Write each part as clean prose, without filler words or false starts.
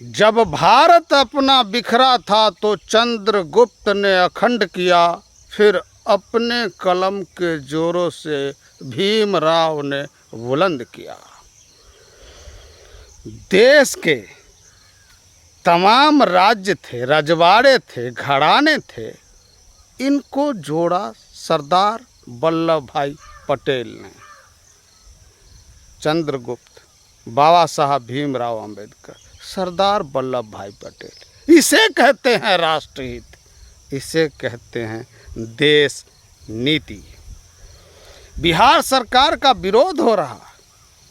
जब भारत अपना बिखरा था तो चंद्रगुप्त ने अखंड किया, फिर अपने कलम के जोरों से भीमराव ने बुलंद किया। देश के तमाम राज्य थे, रजवाड़े थे, घराने थे, इनको जोड़ा सरदार वल्लभ भाई पटेल ने। चंद्रगुप्त, बाबा साहब भीमराव अंबेडकर, सरदार वल्लभ भाई पटेल, इसे कहते हैं राष्ट्रहित, इसे कहते हैं देश नीति। बिहार सरकार का विरोध हो रहा,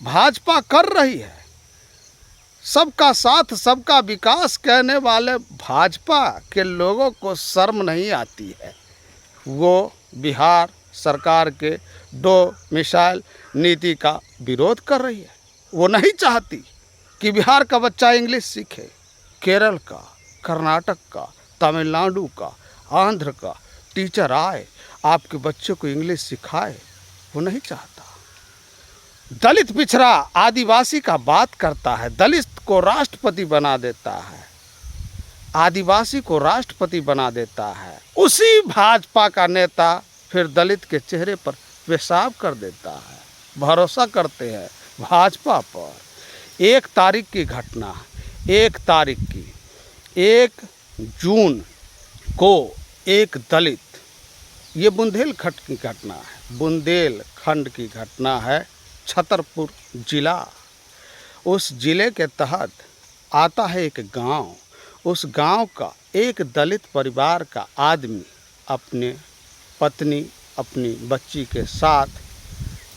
भाजपा कर रही है। सबका साथ सबका विकास कहने वाले भाजपा के लोगों को शर्म नहीं आती है। वो बिहार सरकार के डोमिसाइल नीति का विरोध कर रही है। वो नहीं चाहती कि बिहार का बच्चा इंग्लिश सीखे, केरल का, कर्नाटक का, तमिलनाडु का, आंध्र का टीचर आए आपके बच्चों को इंग्लिश सिखाए, वो नहीं चाहता। दलित, पिछड़ा, आदिवासी का बात करता है, दलित को राष्ट्रपति बना देता है, आदिवासी को राष्ट्रपति बना देता है। उसी भाजपा का नेता फिर दलित के चेहरे पर पेशाब कर देता है। भरोसा करते हैं भाजपा पर। 1 तारीख की घटना, 1 तारीख की, 1 जून को एक दलित, ये बुंदेलखंड की घटना है, बुंदेलखंड की घटना है, छतरपुर जिला। उस जिले के तहत आता है एक गांव। उस गांव का एक दलित परिवार का आदमी अपने पत्नी, अपनी बच्ची के साथ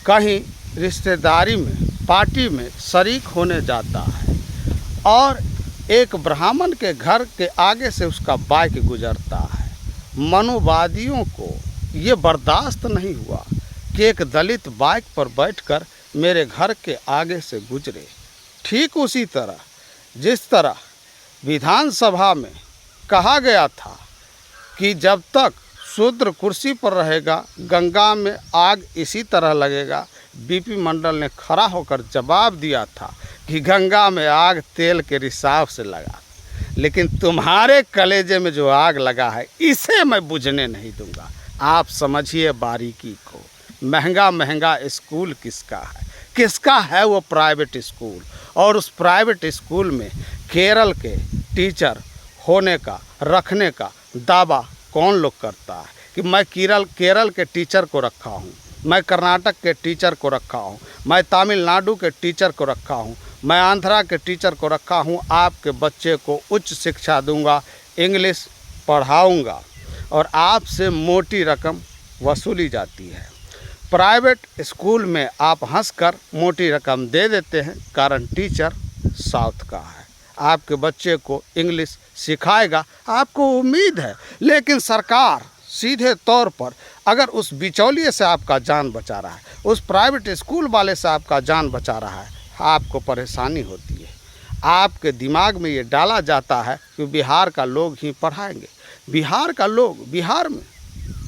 कहीं रिश्तेदारी में, पार्टी में शरीक होने जाता है और एक ब्राह्मण के घर के आगे से उसका बाइक गुजरता है। मनुवादियों को ये बर्दाश्त नहीं हुआ कि एक दलित बाइक पर बैठकर मेरे घर के आगे से गुजरे। ठीक उसी तरह जिस तरह विधानसभा में कहा गया था कि जब तक शूद्र कुर्सी पर रहेगा गंगा में आग इसी तरह लगेगा, बीपी मंडल ने खड़ा होकर जवाब दिया था कि गंगा में आग तेल के रिसाव से लगा, लेकिन तुम्हारे कलेजे में जो आग लगा है इसे मैं बुझने नहीं दूंगा। आप समझिए बारीकी को। महंगा महंगा स्कूल किसका है? किसका है वो प्राइवेट स्कूल? और उस प्राइवेट स्कूल में केरल के टीचर होने का, रखने का दावा कौन लोग करता है कि मैं केरल के टीचर को रखा हूँ, मैं कर्नाटक के टीचर को रखा हूँ, मैं तमिलनाडु के टीचर को रखा हूँ, मैं आंध्रा के टीचर को रखा हूँ, आपके बच्चे को उच्च शिक्षा दूंगा, इंग्लिश पढ़ाऊंगा और आपसे मोटी रकम वसूली जाती है। प्राइवेट स्कूल में आप हंसकर मोटी रकम दे देते हैं, कारण टीचर साउथ का है, आपके बच्चे को इंग्लिश सिखाएगा, आपको उम्मीद है। लेकिन सरकार सीधे तौर पर अगर उस बिचौलिए से आपका जान बचा रहा है, उस प्राइवेट स्कूल वाले से आपका जान बचा रहा है, आपको परेशानी होती है। आपके दिमाग में ये डाला जाता है कि बिहार का लोग ही पढ़ाएंगे। बिहार का लोग बिहार में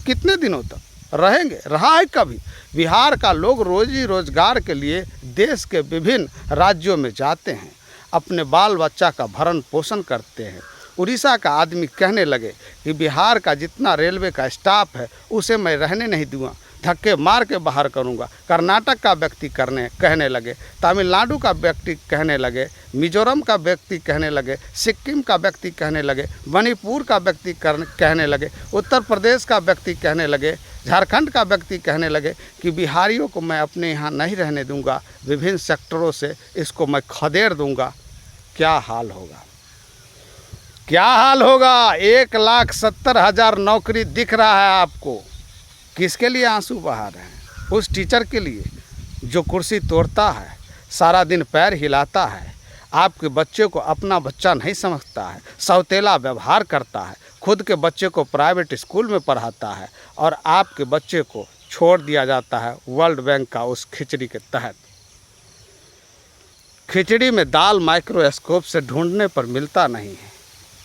कितने दिनों तक रहेंगे? रहा है कभी? बिहार का लोग रोजी रोजगार के लिए देश के विभिन्न राज्यों में जाते हैं, अपने बाल बच्चा का भरण पोषण करते हैं। उड़ीसा का आदमी कहने लगे कि बिहार का जितना रेलवे का स्टाफ है उसे मैं रहने नहीं दूंगा, धक्के मार के बाहर करूंगा। कर्नाटक का व्यक्ति कहने लगे, तमिलनाडु का व्यक्ति कहने लगे, मिजोरम का व्यक्ति कहने लगे, सिक्किम का व्यक्ति कहने लगे, मणिपुर का व्यक्ति कहने लगे, उत्तर प्रदेश का व्यक्ति कहने लगे, झारखंड का व्यक्ति कहने लगे कि बिहारियों को मैं अपने यहाँ नहीं रहने दूंगा, विभिन्न सेक्टरों से इसको मैं खदेड़ दूंगा। क्या हाल होगा? क्या हाल होगा? 1,70,000 नौकरी दिख रहा है आपको। किसके लिए आंसू बहा रहे हैं? उस टीचर के लिए जो कुर्सी तोड़ता है, सारा दिन पैर हिलाता है, आपके बच्चे को अपना बच्चा नहीं समझता है, सौतेला व्यवहार करता है, खुद के बच्चे को प्राइवेट स्कूल में पढ़ाता है और आपके बच्चे को छोड़ दिया जाता है वर्ल्ड बैंक का उस खिचड़ी के तहत। खिचड़ी में दाल माइक्रोस्कोप से ढूंढने पर मिलता नहीं है।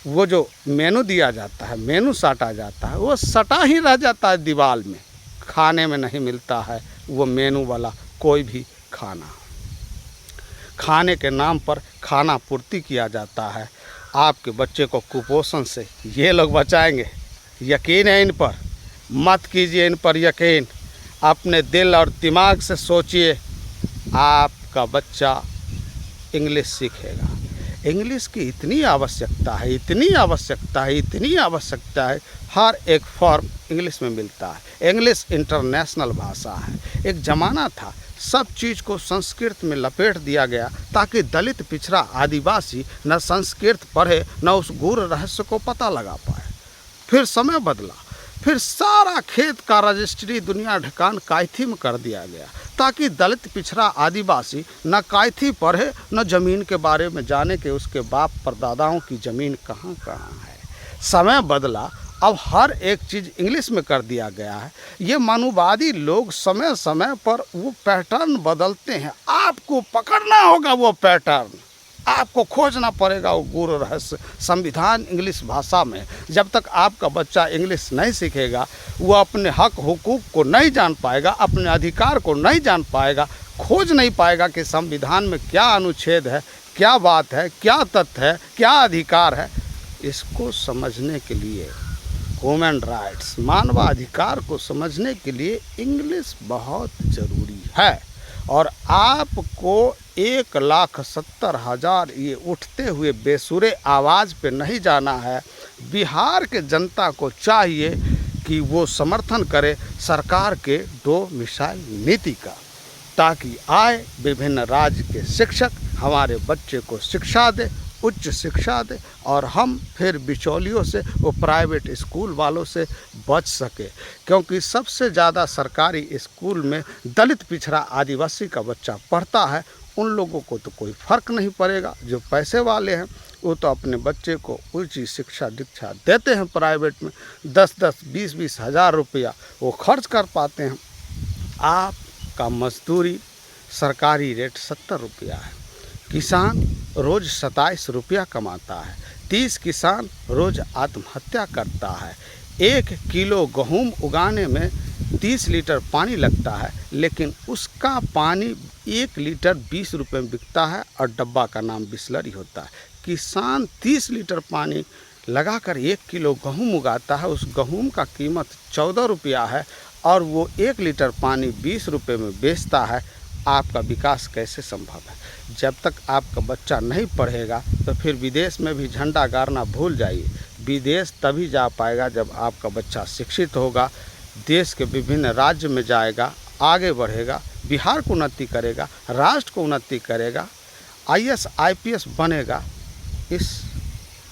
वो जो मेनू दिया जाता है, मेनू साटा जाता है, वो सटा ही रह जाता है दीवार में, खाने में नहीं मिलता है वो मेनू वाला कोई भी खाना। खाने के नाम पर खाना पूर्ति किया जाता है। आपके बच्चे को कुपोषण से ये लोग बचाएंगे। यकीन है इन पर, मत कीजिए इन पर यकीन। अपने दिल और दिमाग से सोचिए, आपका बच्चा इंग्लिश सीखेगा। इंग्लिश की इतनी आवश्यकता है, इतनी आवश्यकता है, इतनी आवश्यकता है, हर एक फॉर्म इंग्लिश में मिलता है। इंग्लिश इंटरनेशनल भाषा है। एक ज़माना था सब चीज़ को संस्कृत में लपेट दिया गया ताकि दलित, पिछड़ा, आदिवासी न संस्कृत पढ़े न उस गूढ़ रहस्य को पता लगा पाए। फिर समय बदला, फिर सारा खेत का रजिस्ट्री दुनिया ढकान कायथी में कर दिया गया ताकि दलित, पिछड़ा, आदिवासी न कायथी पढ़े न ज़मीन के बारे में जाने के उसके बाप परदादाओं की ज़मीन कहाँ कहाँ है। समय बदला, अब हर एक चीज़ इंग्लिश में कर दिया गया है। ये मनुवादी लोग समय समय पर वो पैटर्न बदलते हैं। आपको पकड़ना होगा वो पैटर्न, आपको खोजना पड़ेगा वो गूढ़ रहस्य। संविधान इंग्लिश भाषा में। जब तक आपका बच्चा इंग्लिश नहीं सीखेगा, वो अपने हक हुकूक को नहीं जान पाएगा, अपने अधिकार को नहीं जान पाएगा, खोज नहीं पाएगा कि संविधान में क्या अनुच्छेद है, क्या बात है, क्या तथ्य है, क्या अधिकार है। इसको समझने के लिए, ह्यूमन राइट्स, मानवाधिकार को समझने के लिए इंग्लिश बहुत ज़रूरी है। और आपको 1,70,000 ये उठते हुए बेसुरे आवाज़ पे नहीं जाना है। बिहार के जनता को चाहिए कि वो समर्थन करे सरकार के डोमिसाइल नीति का, ताकि आए विभिन्न राज्य के शिक्षक हमारे बच्चे को शिक्षा दे, उच्च शिक्षा दे, और हम फिर बिचौलियों से, वो प्राइवेट स्कूल वालों से बच सके। क्योंकि सबसे ज़्यादा सरकारी स्कूल में दलित, पिछड़ा, आदिवासी का बच्चा पढ़ता है। उन लोगों को तो कोई फ़र्क नहीं पड़ेगा। जो पैसे वाले हैं वो तो अपने बच्चे को ऊँची शिक्षा दीक्षा देते हैं प्राइवेट में, 10-10, 20-20 हज़ार रुपया वो खर्च कर पाते हैं। आपका मजदूरी सरकारी रेट 70 रुपया है। किसान रोज़ 27 रुपया कमाता है। 30 किसान रोज़ आत्महत्या करता है। 1 किलो गेहूँ उगाने में 30 लीटर पानी लगता है, लेकिन उसका पानी 1 लीटर 20 रुपये में बिकता है और डब्बा का नाम बिसलरी होता है। किसान 30 लीटर पानी लगाकर 1 किलो गेहूँ उगाता है। उस गेहूँ का कीमत 14 रुपया है और वो 1 लीटर पानी 20 रुपये में बेचता है। आपका विकास कैसे संभव है? जब तक आपका बच्चा नहीं पढ़ेगा तो फिर विदेश में भी झंडा गाड़ना भूल जाइए। विदेश तभी जा पाएगा जब आपका बच्चा शिक्षित होगा, देश के विभिन्न राज्य में जाएगा, आगे बढ़ेगा, बिहार को उन्नति करेगा, राष्ट्र को उन्नति करेगा, IAS IPS बनेगा। इस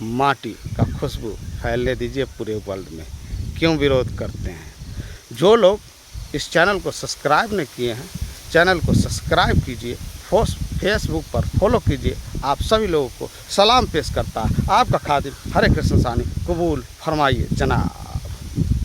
माटी का खुशबू फैलने दीजिए पूरे वर्ल्ड में। क्यों विरोध करते हैं? जो लोग इस चैनल को सब्सक्राइब नहीं किए हैं, चैनल को सब्सक्राइब कीजिए, फेसबुक पर फॉलो कीजिए। आप सभी लोगों को सलाम पेश करता है आपका खादिम हरे कृष्ण सानी। कबूल फरमाइए जनाब।